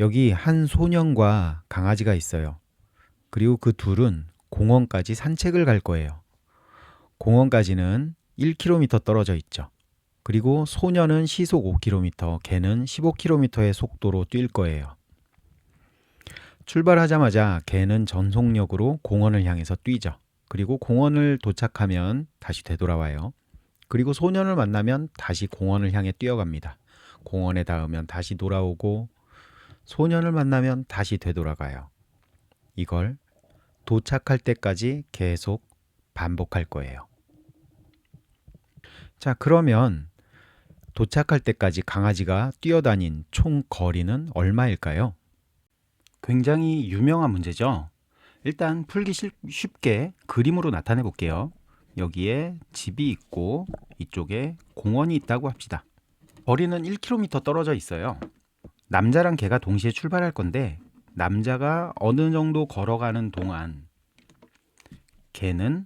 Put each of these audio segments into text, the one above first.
여기 한 소년과 강아지가 있어요. 그리고 그 둘은 공원까지 산책을 갈 거예요. 공원까지는 1km 떨어져 있죠. 그리고 소년은 시속 5km, 개는 15km의 속도로 뛸 거예요. 출발하자마자 개는 전속력으로 공원을 향해서 뛰죠. 그리고 공원을 도착하면 다시 되돌아와요. 그리고 소년을 만나면 다시 공원을 향해 뛰어갑니다. 공원에 닿으면 다시 돌아오고 소년을 만나면 다시 되돌아가요. 이걸 도착할 때까지 계속 반복할 거예요. 자, 그러면 도착할 때까지 강아지가 뛰어다닌 총 거리는 얼마일까요? 굉장히 유명한 문제죠. 일단 풀기 쉽게 그림으로 나타내 볼게요. 여기에 집이 있고 이쪽에 공원이 있다고 합시다. 거리는 1km 떨어져 있어요. 남자랑 개가 동시에 출발할 건데 남자가 어느 정도 걸어가는 동안 개는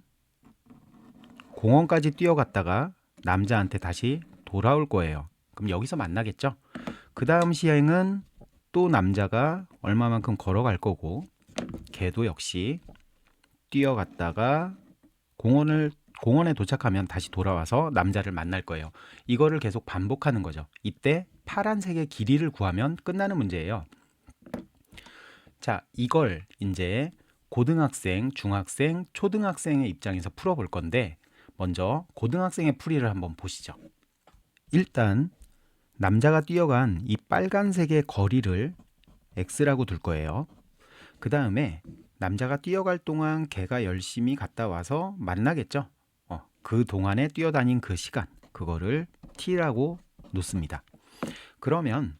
공원까지 뛰어갔다가 남자한테 다시 돌아올 거예요. 그럼 여기서 만나겠죠? 그 다음 시행은 또 남자가 얼마만큼 걸어갈 거고 개도 역시 뛰어갔다가 공원에 도착하면 다시 돌아와서 남자를 만날 거예요. 이거를 계속 반복하는 거죠. 이때 파란색의 길이를 구하면 끝나는 문제예요. 자, 이걸 이제 고등학생, 중학생, 초등학생의 입장에서 풀어볼 건데 먼저 고등학생의 풀이를 한번 보시죠. 일단 남자가 뛰어간 이 빨간색의 거리를 x라고 둘 거예요. 그 다음에 남자가 뛰어갈 동안 개가 열심히 갔다 와서 만나겠죠. 그 동안에 뛰어다닌 그 시간, 그거를 t라고 놓습니다. 그러면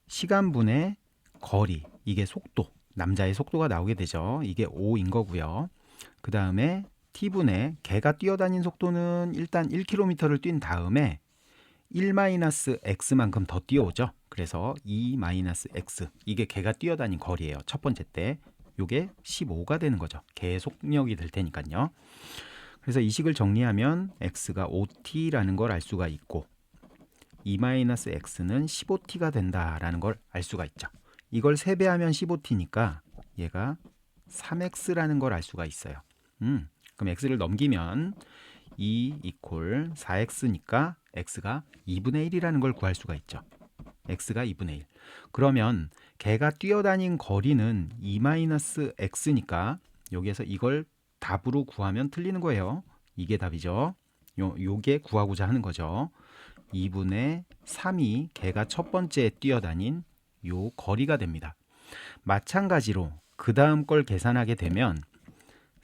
시간분의 거리, 이게 속도, 남자의 속도가 나오게 되죠. 이게 5인 거고요. 그 다음에 t분의 개가 뛰어다닌 속도는 일단 1km를 뛴 다음에 1-x만큼 더 뛰어오죠. 그래서 2-x, 이게 개가 뛰어다닌 거리예요. 첫 번째 때 이게 15가 되는 거죠. 개의 속력이 될 테니까요. 그래서 이 식을 정리하면 x가 5t라는 걸 알 수가 있고 2-x는 15t가 된다라는 걸 알 수가 있죠. 이걸 3배하면 15t니까 얘가 3x라는 걸 알 수가 있어요. 그럼 x를 넘기면 2 이퀄 4x니까 x가 2분의 1이라는 걸 구할 수가 있죠. x가 2분의 1. 그러면 개가 뛰어다닌 거리는 2-x니까 여기에서 이걸 답으로 구하면 틀리는 거예요. 이게 답이죠. 요게 구하고자 하는 거죠. 2분의 3이 개가 첫 번째 뛰어다닌 요 거리가 됩니다. 마찬가지로 그 다음 걸 계산하게 되면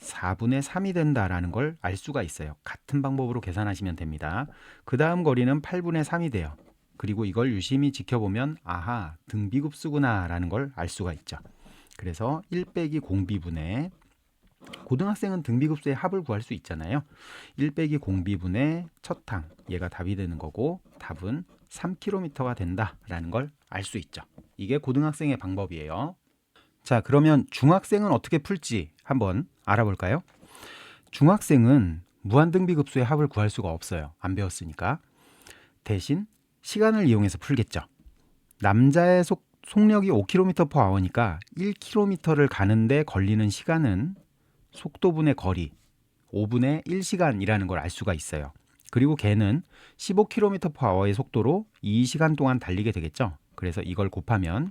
4분의 3이 된다라는 걸 알 수가 있어요. 같은 방법으로 계산하시면 됩니다. 그 다음 거리는 8분의 3이 돼요. 그리고 이걸 유심히 지켜보면 아하, 등비급수구나 라는 걸 알 수가 있죠. 그래서 1 빼기 공비분의, 고등학생은 등비급수의 합을 구할 수 있잖아요. 1 빼기 공비분의 첫 항, 얘가 답이 되는 거고 답은 3km가 된다라는 걸 알 수 있죠. 이게 고등학생의 방법이에요. 자, 그러면 중학생은 어떻게 풀지 한번 알아볼까요? 중학생은 무한등비급수의 합을 구할 수가 없어요. 안 배웠으니까. 대신 시간을 이용해서 풀겠죠. 남자의 속력이 5km/h니까 1km를 가는데 걸리는 시간은 속도분의 거리 5분의 1시간이라는 걸 알 수가 있어요. 그리고 개는 15km/h의 속도로 2시간 동안 달리게 되겠죠. 그래서 이걸 곱하면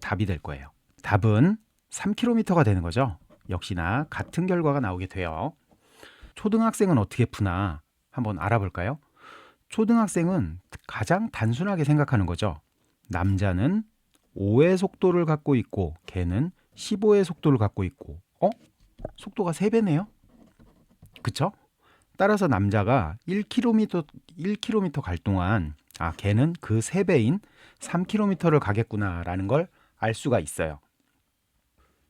답이 될 거예요. 답은 3km가 되는 거죠. 역시나 같은 결과가 나오게 돼요. 초등학생은 어떻게 푸나 한번 알아볼까요? 초등학생은 가장 단순하게 생각하는 거죠. 남자는 5의 속도를 갖고 있고 개는 15의 속도를 갖고 있고 속도가 3배네요? 그쵸? 따라서 남자가 1km 갈 동안 개는 그 3배인 3km를 가겠구나 라는 걸 알 수가 있어요.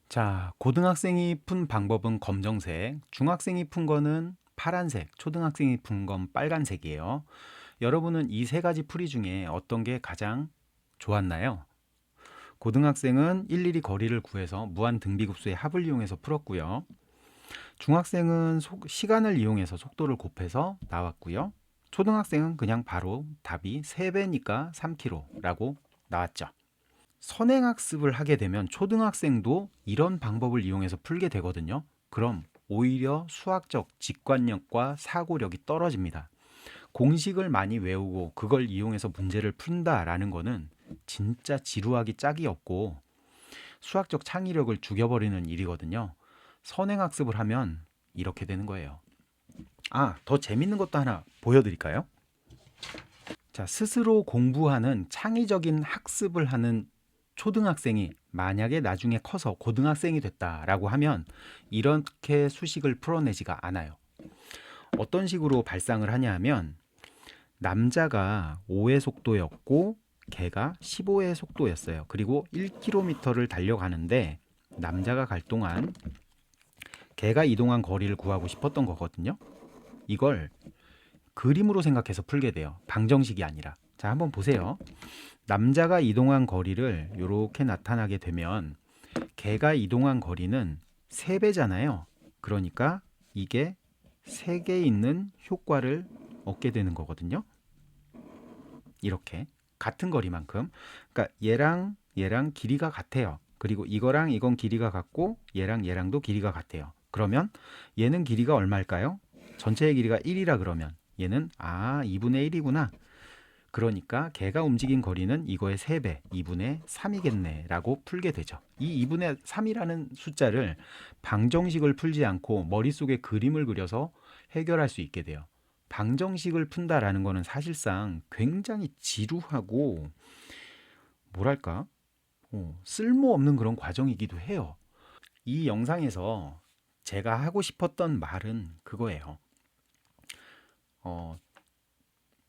자, 고등학생이 푼 방법은 검정색, 중학생이 푼 거는 파란색, 초등학생이 푼 건 빨간색이에요. 여러분은 이 세 가지 풀이 중에 어떤 게 가장 좋았나요? 고등학생은 일일이 거리를 구해서 무한 등비급수의 합을 이용해서 풀었고요. 중학생은 시간을 이용해서 속도를 곱해서 나왔고요. 초등학생은 그냥 바로 답이 3배니까 3km라고 나왔죠. 선행학습을 하게 되면 초등학생도 이런 방법을 이용해서 풀게 되거든요. 그럼 오히려 수학적 직관력과 사고력이 떨어집니다. 공식을 많이 외우고 그걸 이용해서 문제를 푼다라는 거는 진짜 지루하기 짝이 없고 수학적 창의력을 죽여버리는 일이거든요. 선행학습을 하면 이렇게 되는 거예요. 더 재밌는 것도 하나 보여드릴까요? 자, 스스로 공부하는 창의적인 학습을 하는 초등학생이 만약에 나중에 커서 고등학생이 됐다라고 하면 이렇게 수식을 풀어내지가 않아요. 어떤 식으로 발상을 하냐 하면 남자가 5의 속도였고 개가 15의 속도였어요. 그리고 1km를 달려가는데 남자가 갈 동안 개가 이동한 거리를 구하고 싶었던 거거든요. 이걸 그림으로 생각해서 풀게 돼요. 방정식이 아니라. 자, 한번 보세요. 남자가 이동한 거리를 이렇게 나타나게 되면 개가 이동한 거리는 3배잖아요. 그러니까 이게 3개 있는 효과를 얻게 되는 거거든요. 이렇게 같은 거리만큼. 그러니까 얘랑 길이가 같아요. 그리고 이거랑 이건 길이가 같고 얘랑도 길이가 같아요. 그러면 얘는 길이가 얼마일까요? 전체의 길이가 1이라 그러면 얘는 2분의 1이구나. 그러니까 개가 움직인 거리는 이거의 3배, 2분의 3이겠네 라고 풀게 되죠. 이 2분의 3이라는 숫자를 방정식을 풀지 않고 머릿속에 그림을 그려서 해결할 수 있게 돼요. 방정식을 푼다라는 거는 사실상 굉장히 지루하고 뭐랄까 쓸모없는 그런 과정이기도 해요. 이 영상에서 제가 하고 싶었던 말은 그거예요.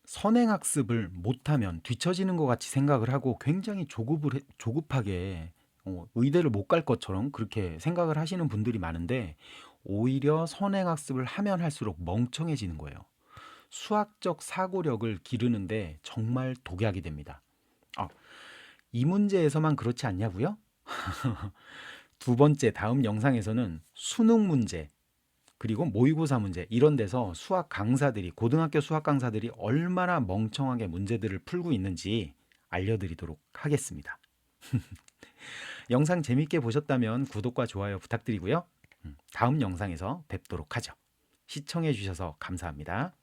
선행학습을 못하면 뒤처지는 것 같이 생각을 하고 굉장히 조급하게 의대를 못 갈 것처럼 그렇게 생각을 하시는 분들이 많은데 오히려 선행학습을 하면 할수록 멍청해지는 거예요. 수학적 사고력을 기르는데 정말 독약이 됩니다. 이 문제에서만 그렇지 않냐고요? 두 번째 다음 영상에서는 수능 문제 그리고 모의고사 문제 이런 데서 수학 강사들이 고등학교 수학 강사들이 얼마나 멍청하게 문제들을 풀고 있는지 알려드리도록 하겠습니다. 영상 재밌게 보셨다면 구독과 좋아요 부탁드리고요. 다음 영상에서 뵙도록 하죠. 시청해 주셔서 감사합니다.